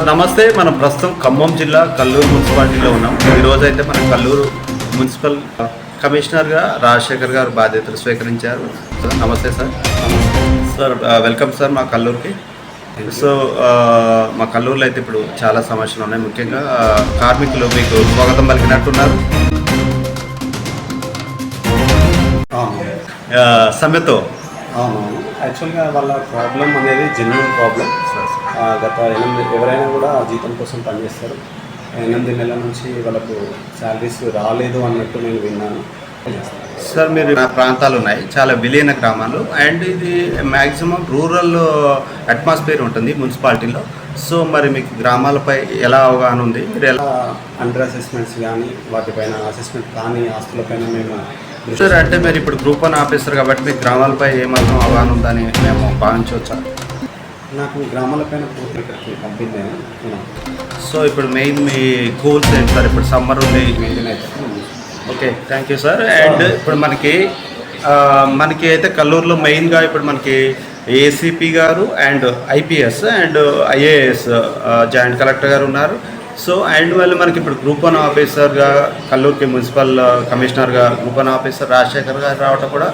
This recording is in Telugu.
నమస్తే. మనం ప్రస్తుతం ఖమ్మం జిల్లా కల్లూరు మున్సిపాలిటీలో ఉన్నాం. ఈరోజు అయితే మన కల్లూరు మున్సిపల్ కమిషనర్గా రాజశేఖర్ గారు బాధ్యతలు స్వీకరించారు. నమస్తే సార్. సార్ వెల్కమ్ సార్ మా కల్లూరుకి. సో మా కల్లూరులో అయితే ఇప్పుడు చాలా సమస్యలు ఉన్నాయి. ముఖ్యంగా కార్మికులు మీకు స్వాగతం పలికినట్టున్నారు. సమ్మెతో యాక్చువల్గా వాళ్ళ ప్రాబ్లం అనేది జెన్యున్ ప్రాబ్లం. గత 8 ఎవరైనా కూడా జీతం కోసం పనిచేస్తారు. 8 నెలల నుంచి వాళ్ళకు శాలరీస్ రాలేదు అన్నట్టు నేను విన్నాను. సార్ మీరు ప్రాంతాలు ఉన్నాయి, చాలా విలీన గ్రామాలు, అండ్ ఇది మ్యాక్సిమం రూరల్ అట్మాస్ఫియర్ ఉంటుంది మున్సిపాలిటీలో. సో మరి మీకు గ్రామాలపై ఎలా అవగాహన ఉంది? మీరు ఎలా అండర్ అసెస్మెంట్స్ కానీ వాటిపైన అసెస్మెంట్ కానీ ఆస్తులపైన మేము సార్ అంటే మీరు ఇప్పుడు గ్రూప్ 1 ఆఫీసర్ కాబట్టి మీకు గ్రామాలపై ఏమాత్రం అవగాహన ఉందని మేము భావించవచ్చా? నాకు గ్రామాలపైన పూర్తి ఇక్కడికి పంపింది. సో ఇప్పుడు మెయిన్ మీ గోల్స్ ఏంటి సార్? ఇప్పుడు సమ్మర్ ఉంది. Okay, thank you sir. And ఇప్పుడు మనకి అయితే కల్లూరులో మెయిన్గా ఇప్పుడు మనకి ఏసీపీ గారు and IPS and IAS joint collector గారు ఉన్నారు. సో అండ్ వాళ్ళు మనకి ఇప్పుడు గ్రూప్ 1 ఆఫీసర్గా కల్లూరుకి మున్సిపల్ కమిషనర్గా గ్రూప్ 1 ఆఫీసర్ రాజశేఖర్ గారు రావటం కూడా